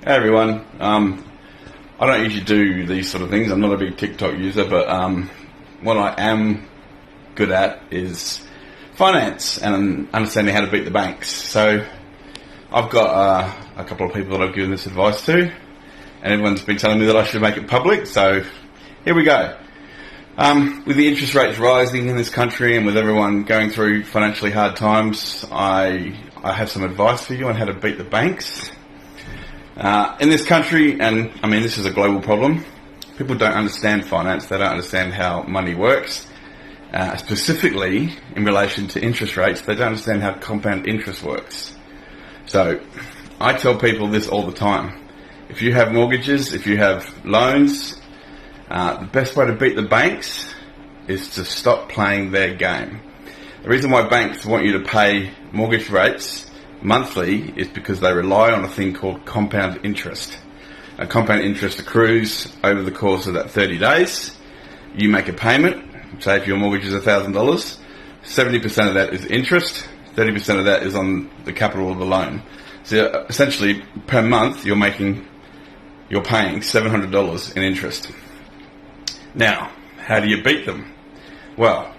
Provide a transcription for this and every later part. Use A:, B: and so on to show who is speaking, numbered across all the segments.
A: Hey everyone. I don't usually do these sort of things. I'm not a big TikTok user, but what I am good at is finance and understanding how to beat the banks. So I've got a couple of people that I've given this advice to, and everyone's been telling me that I should make it public. So here we go. With the interest rates rising in this country and with everyone going through financially hard times, I have some advice for you on how to beat the banks. In this country, and I mean this is a global problem, people don't understand finance, they don't understand how money works. Specifically in relation to interest rates, they don't understand how compound interest works. So I tell people this all the time. If you have mortgages, if you have loans, the best way to beat the banks is to stop playing their game. The reason why banks want you to pay mortgage rates monthly is because they rely on a thing called compound interest. Compound interest accrues over the course of that 30 days. You make a payment, say if your mortgage is $1,000, 70% of that is interest, 30% of that is on the capital of the loan. So essentially per month you're paying $700 in interest. Now, how do you beat them? Well,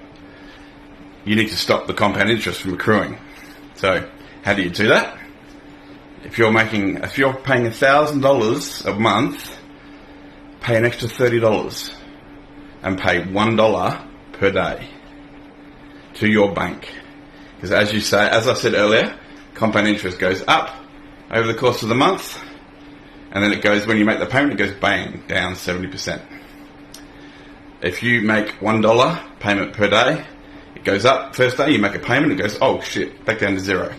A: you need to stop the compound interest from accruing. So how do you do that? If you're paying $1,000 a month, pay an extra $30 and pay $1 per day to your bank. Because as I said earlier, compound interest goes up over the course of the month, and then when you make the payment, it goes bang, down 70%. If you make $1 payment per day, it goes up. First day you make a payment, it goes, oh shit, back down to zero.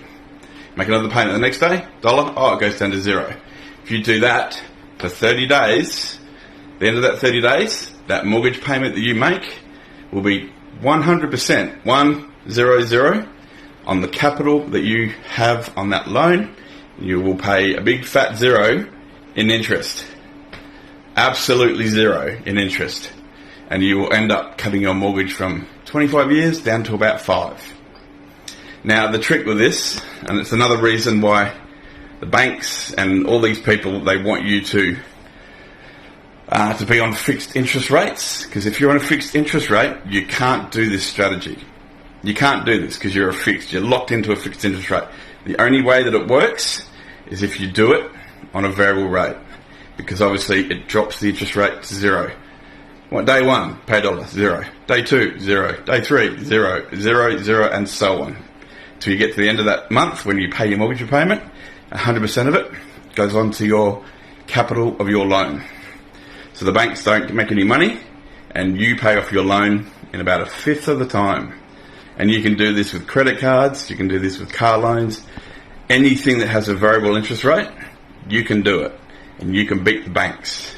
A: Make another payment the next day, $1, oh, it goes down to zero. If you do that for 30 days, the end of that 30 days, that mortgage payment that you make will be 100%, 100, on the capital that you have on that loan. You will pay a big fat zero in interest. Absolutely zero in interest. And you will end up cutting your mortgage from 25 years down to about 5. Now, the trick with this, and it's another reason why the banks and all these people, they want you to be on fixed interest rates, because if you're on a fixed interest rate, you can't do this strategy. You can't do this because you're locked into a fixed interest rate. The only way that it works is if you do it on a variable rate, because obviously it drops the interest rate to zero. Day one, pay $1, zero. Day two, zero. Day three, zero, zero, zero, and so on. Till you get to the end of that month when you pay your mortgage repayment, 100% of it goes on to your capital of your loan. So the banks don't make any money, and you pay off your loan in about 1/5 of the time. And you can do this with credit cards, you can do this with car loans, anything that has a variable interest rate, you can do it, and you can beat the banks.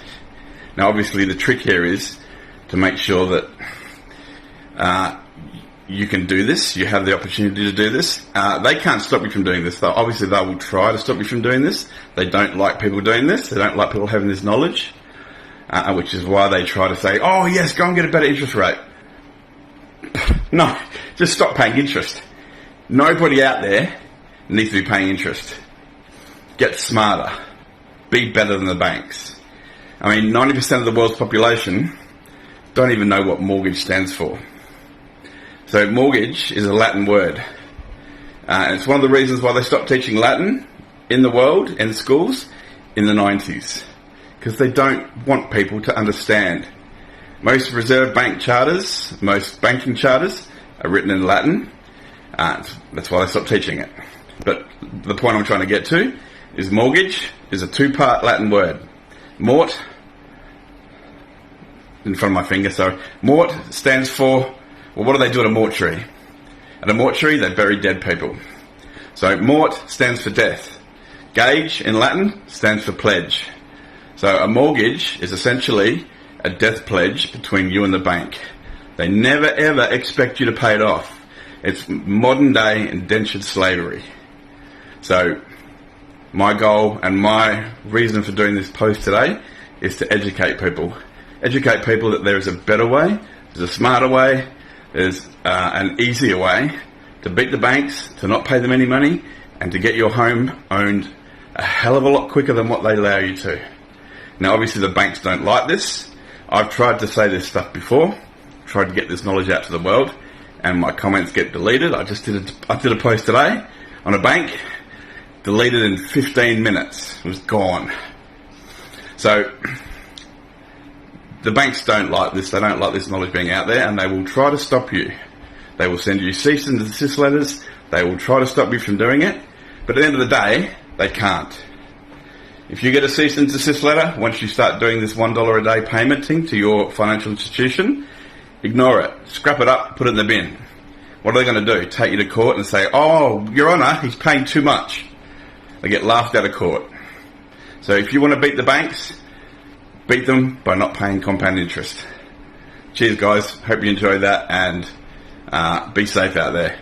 A: Now obviously the trick here is to make sure that you can do this, you have the opportunity to do this. They can't stop you from doing this. Obviously they will try to stop you from doing this. They don't like people doing this, they don't like people having this knowledge, which is why they try to say, oh yes, go and get a better interest rate. No, just stop paying interest. Nobody out there needs to be paying interest. Get smarter. Be better than the banks. I mean, 90% of the world's population don't even know what mortgage stands for. So mortgage is a Latin word. And it's one of the reasons why they stopped teaching Latin in the world, in schools, in the 90s. Because they don't want people to understand. Most Reserve Bank charters, most banking charters are written in Latin. That's why they stopped teaching it. But the point I'm trying to get to is mortgage is a 2-part Latin word. Mort, in front of my finger, sorry. Mort stands for, well, what do they do at a mortuary? At a mortuary, they bury dead people. So mort stands for death. Gage in Latin stands for pledge. So a mortgage is essentially a death pledge between you and the bank. They never ever expect you to pay it off. It's modern day indentured slavery. So my goal and my reason for doing this post today is to educate people. Educate people that there is a better way, there's a smarter way, there's an easier way to beat the banks, to not pay them any money, and to get your home owned a hell of a lot quicker than what they allow you to. Now, obviously, the banks don't like this. I've tried to say this stuff before, tried to get this knowledge out to the world, and my comments get deleted. I did a post today on a bank, deleted in 15 minutes. It was gone. So the banks don't like this. They don't like this knowledge being out there, and they will try to stop you. They will send you cease and desist letters. They will try to stop you from doing it. But at the end of the day, they can't. If you get a cease and desist letter, once you start doing this $1 a day payment thing to your financial institution, ignore it. Scrap it up, put it in the bin. What are they going to do? Take you to court and say, "Oh, Your Honour, he's paying too much." They get laughed out of court. So if you want to beat the banks, beat them by not paying compound interest. Cheers, guys. Hope you enjoyed that, and be safe out there.